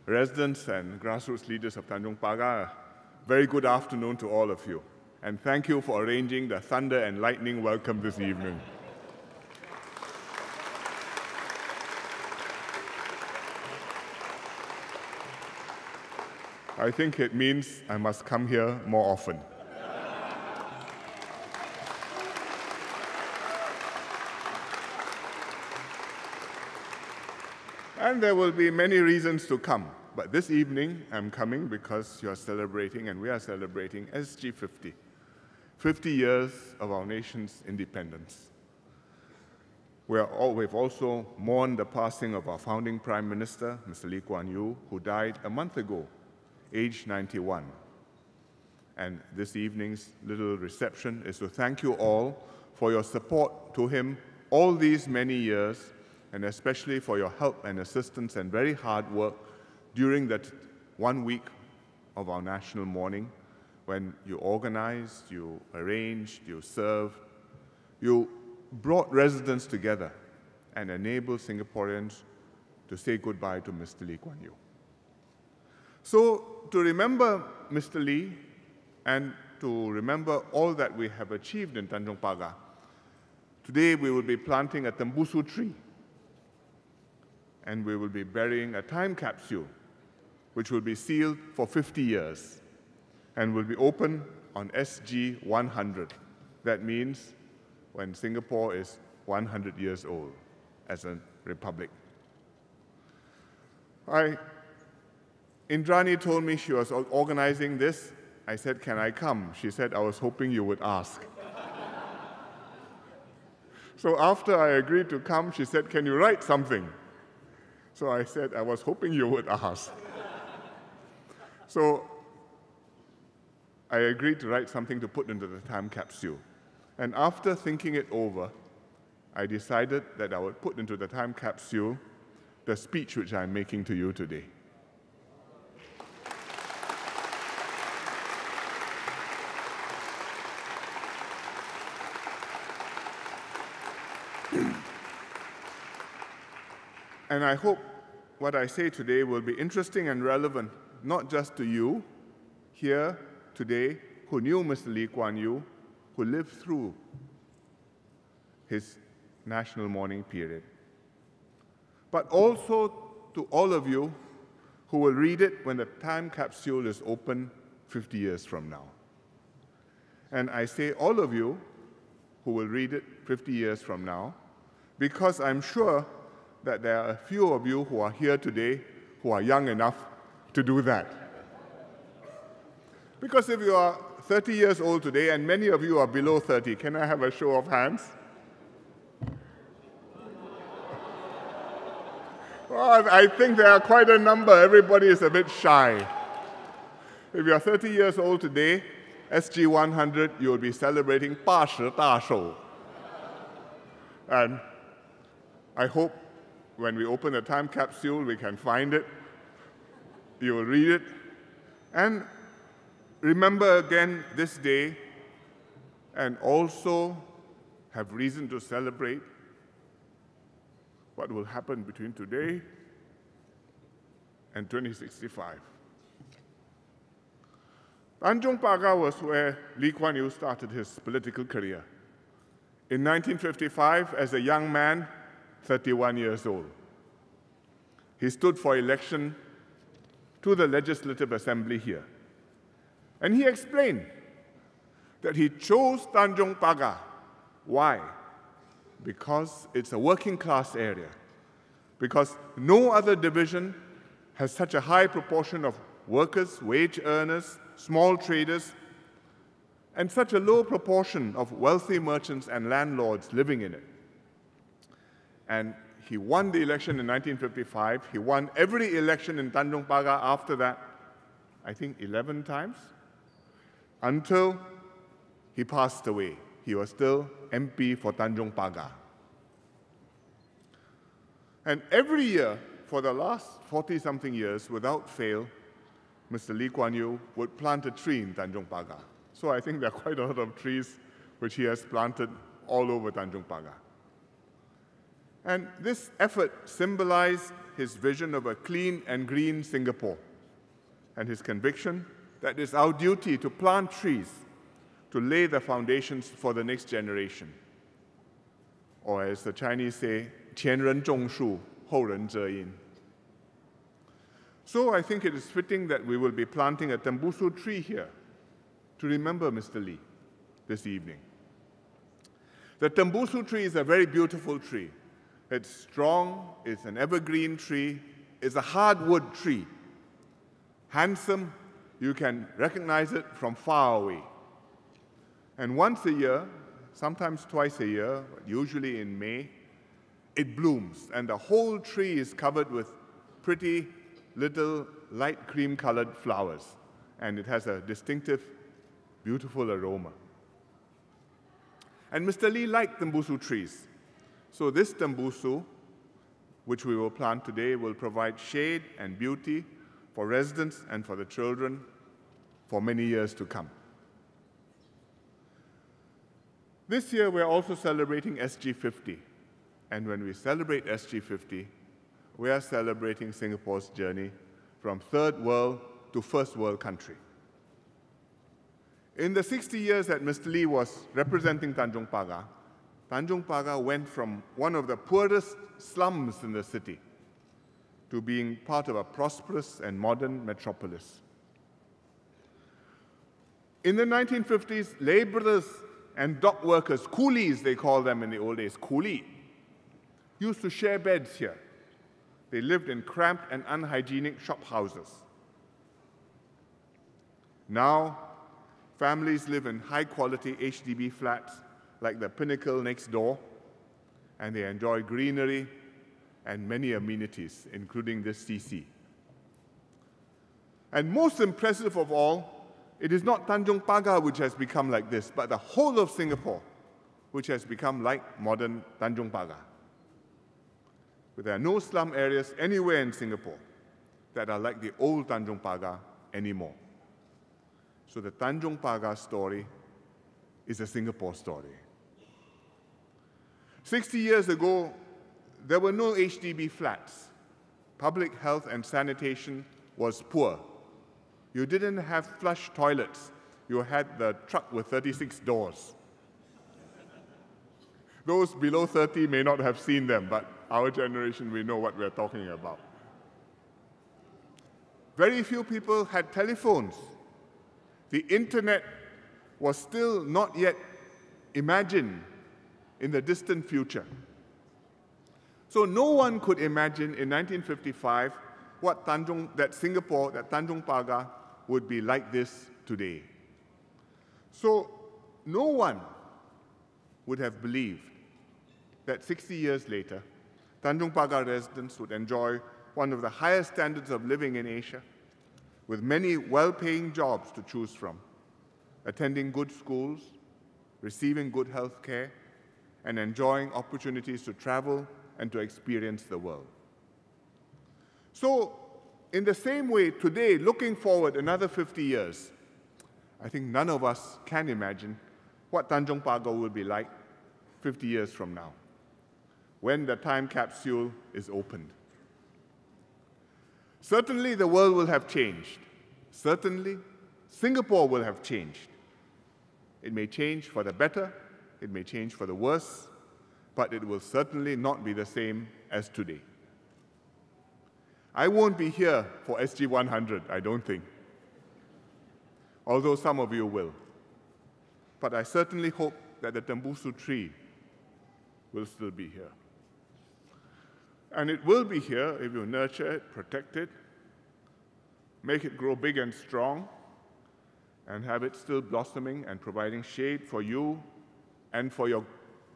residents and grassroots leaders of Tanjong Pagar, very good afternoon to all of you. And thank you for arranging the thunder and lightning welcome this evening. I think it means I must come here more often. And there will be many reasons to come. But this evening, I'm coming because you're celebrating, and we are celebrating SG 50. 50 years of our nation's independence. We've also mourned the passing of our founding Prime Minister, Mr. Lee Kuan Yew, who died a month ago, aged 91. And this evening's little reception is to thank you all for your support to him all these many years, and especially for your help and assistance and very hard work during that 1 week of our national mourning, when you organized, you arranged, you served, you brought residents together and enabled Singaporeans to say goodbye to Mr. Lee Kuan Yew. So, to remember Mr. Lee and to remember all that we have achieved in Tanjong Pagar, today we will be planting a tembusu tree, and we will be burying a time capsule which will be sealed for 50 years and will be open on SG 100. That means when Singapore is 100 years old as a republic. Indrani told me she was organizing this. I said, can I come? She said, I was hoping you would ask. So after I agreed to come, she said, can you write something? So I said, I was hoping you would ask. So I agreed to write something to put into the time capsule. And after thinking it over, I decided that I would put into the time capsule the speech which I'm making to you today. And I hope what I say today will be interesting and relevant, not just to you here today who knew Mr. Lee Kuan Yew, who lived through his national mourning period, but also to all of you who will read it when the time capsule is open 50 years from now. And I say all of you who will read it 50 years from now, because I'm sure that there are a few of you who are here today who are young enough to do that. Because if you are 30 years old today, and many of you are below 30, can I have a show of hands? Well, I think there are quite a number. Everybody is a bit shy. If you are 30 years old today, SG 100, you will be celebrating 80大寿. And I hope when we open the time capsule, we can find it. You will read it. And remember again this day, and also have reason to celebrate what will happen between today and 2065. Tanjong Pagar was where Lee Kuan Yew started his political career. In 1955, as a young man, 31 years old, he stood for election to the Legislative Assembly here. And he explained that he chose Tanjong Pagar. Why? Because it's a working class area. Because no other division has such a high proportion of workers, wage earners, small traders, and such a low proportion of wealthy merchants and landlords living in it. And he won the election in 1955. He won every election in Tanjong Pagar after that, I think 11 times, until he passed away. He was still MP for Tanjong Pagar. And every year, for the last 40-something years, without fail, Mr. Lee Kuan Yew would plant a tree in Tanjong Pagar. So I think there are quite a lot of trees which he has planted all over Tanjong Pagar. And this effort symbolized his vision of a clean and green Singapore and his conviction that it's our duty to plant trees to lay the foundations for the next generation. Or as the Chinese say, 前人种树，后人遮阴. So I think it is fitting that we will be planting a tembusu tree here to remember Mr. Lee this evening. The tembusu tree is a very beautiful tree. It's strong, it's an evergreen tree, it's a hardwood tree. Handsome, you can recognize it from far away. And once a year, sometimes twice a year, usually in May, it blooms, and the whole tree is covered with pretty little light cream-colored flowers, and it has a distinctive, beautiful aroma. And Mr. Lee liked tembusu trees. So this tembusu, which we will plant today, will provide shade and beauty for residents and for the children for many years to come. This year, we're also celebrating SG50. And when we celebrate SG50, we are celebrating Singapore's journey from third world to first world country. In the 60 years that Mr. Lee was representing Tanjong Pagar went from one of the poorest slums in the city to being part of a prosperous and modern metropolis. In the 1950s, laborers and dock workers, coolies they call them in the old days, coolie, used to share beds here. They lived in cramped and unhygienic shop houses. Now, families live in high-quality HDB flats like the Pinnacle next door, and they enjoy greenery and many amenities, including this CC. And most impressive of all, it is not Tanjong Pagar which has become like this, but the whole of Singapore which has become like modern Tanjong Pagar. But there are no slum areas anywhere in Singapore that are like the old Tanjong Pagar anymore. So the Tanjong Pagar story is a Singapore story. 60 years ago, there were no HDB flats. Public health and sanitation was poor. You didn't have flush toilets. You had the truck with 36 doors. Those below 30 may not have seen them, but our generation, we know what we're talking about. Very few people had telephones. The internet was still not yet imagined in the distant future. So no one could imagine in 1955 that Singapore, that Tanjong Pagar, would be like this today. So no one would have believed that 60 years later, Tanjong Pagar residents would enjoy one of the highest standards of living in Asia, with many well-paying jobs to choose from, attending good schools, receiving good health care, and enjoying opportunities to travel and to experience the world. So, in the same way, today, looking forward another 50 years, I think none of us can imagine what Tanjong Pagar will be like 50 years from now, when the time capsule is opened. Certainly, the world will have changed. Certainly, Singapore will have changed. It may change for the better, it may change for the worse, but it will certainly not be the same as today. I won't be here for SG 100, I don't think, although some of you will. But I certainly hope that the tembusu tree will still be here. And it will be here if you nurture it, protect it, make it grow big and strong, and have it still blossoming and providing shade for you and for your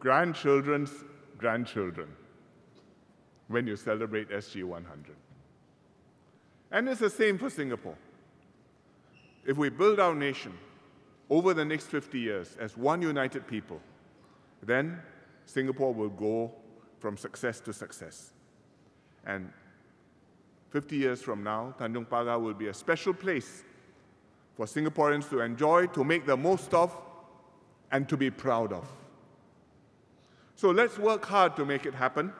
grandchildren's grandchildren when you celebrate SG 100. And it's the same for Singapore. If we build our nation over the next 50 years as one united people, then Singapore will go from success to success. And 50 years from now, Tanjong Pagar will be a special place for Singaporeans to enjoy, to make the most of, and to be proud of. So let's work hard to make it happen.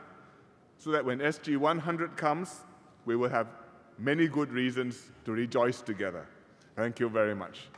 so that when SG 100 comes, we will have many good reasons to rejoice together. Thank you very much.